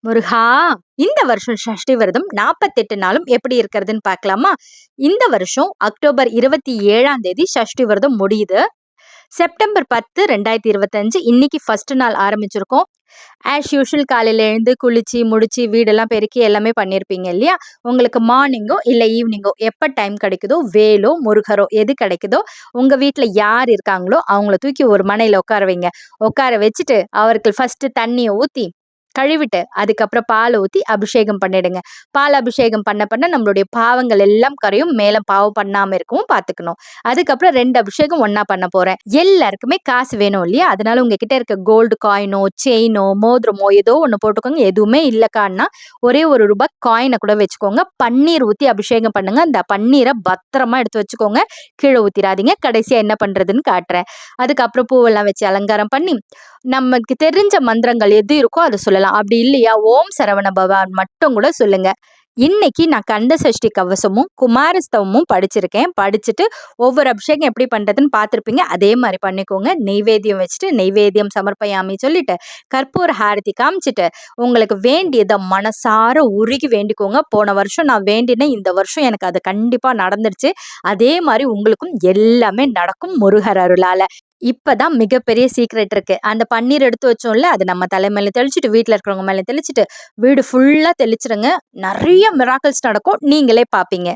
முருகா, இந்த வருஷம் சஷ்டி விரதம் 48 நாளும் எப்படி இருக்கிறதுன்னு பார்க்கலாமா? இந்த வருஷம் அக்டோபர் 27ஆம் தேதி சஷ்டி விரதம் முடியுது. செப்டம்பர் 10, 2025 இன்னைக்கு ஃபர்ஸ்ட் நாள் ஆரம்பிச்சிருக்கோம். ஆஸ் யூஷுவல் காலையில எழுந்து குளிச்சு, முடிச்சு, வீடெல்லாம் பெருக்கி எல்லாமே பண்ணியிருப்பீங்க இல்லையா? உங்களுக்கு மார்னிங்கோ இல்ல ஈவினிங்கோ எப்ப டைம் கிடைக்குதோ, வேலோ, முருகரோ எது கிடைக்குதோ, உங்க வீட்ல யார் இருக்காங்களோ அவங்கள தூக்கி ஒரு மணையில உட்கார வைங்க. உட்கார வச்சுட்டு அவருக்கு ஃபர்ஸ்ட் தண்ணிய ஊத்தி கழுவிட்டு அதுக்கப்புறம் பால் ஊத்தி அபிஷேகம் பண்ணிடுங்க. பால் அபிஷேகம் பண்ண பண்ண நம்மளுடைய பாவங்கள் எல்லாம் கரையும். மேல பாவம் பண்ணாம இருக்கவும் பார்த்துக்கணும். அதுக்கப்புறம் 2 அபிஷேகம் ஒண்ணா பண்ண போறேன். எல்லாருக்குமே காசு வேணும் இல்லையா? அதனால உங்ககிட்ட இருக்க கோல்டு காயினோ, செயினோ, மோதிரமோ ஏதோ ஒண்ணு போட்டுக்கோங்க. எதுவுமே இல்லக்கான்னா ஒரே ₹1 காயின கூட வச்சுக்கோங்க. பன்னீர் ஊத்தி அபிஷேகம் பண்ணுங்க. அந்த பன்னீரை பத்திரமா எடுத்து வச்சுக்கோங்க. கீழே ஊத்திராதீங்க. கடைசியா என்ன பண்றதுன்னு காட்டுறேன். அதுக்கப்புறம் பூவெல்லாம் வச்சு அலங்காரம் பண்ணி நமக்கு தெரிஞ்ச மந்திரங்கள் எது இருக்கோ அதை சொல்லலாம். அப்படி இல்லையா, ஓம் சரவண பவான் மட்டும் கூட சொல்லுங்க. இன்னைக்கு நான் கந்த சஷ்டி கவசமும் குமாரஸ்தவமும் படிச்சிருக்கேன். படிச்சுட்டு ஒவ்வொரு அபிஷேகம் எப்படி பண்றதுன்னு பார்த்துருப்பீங்க. அதே மாதிரி பண்ணிக்கோங்க. நெய்வேத்தியம் வச்சுட்டு நெய்வேத்தியம் சமர்ப்பயாமி சொல்லிட்டு கற்பூர ஹாரதி காமிச்சிட்டு உங்களுக்கு வேண்டியதை மனசார உருகி வேண்டிக்கோங்க. போன வருஷம் நான் வேண்டினேன், இந்த வருஷம் எனக்கு அது கண்டிப்பா நடந்துடுச்சு. அதே மாதிரி உங்களுக்கும் எல்லாமே நடக்கும் முருகர் அருளால. இப்பதான் மிகப்பெரிய சீக்ரெட் இருக்கு. அந்த பன்னீர் எடுத்து வச்சோம்ல, அது நம்ம தலை மேல தெளிச்சுட்டு, வீட்ல இருக்கிறவங்க மேல தெளிச்சுட்டு, வீடு ஃபுல்லா தெளிச்சிருங்க. நெறைய மிராக்கிள்ஸ் நடக்கும். நீங்களே பார்ப்பீங்க.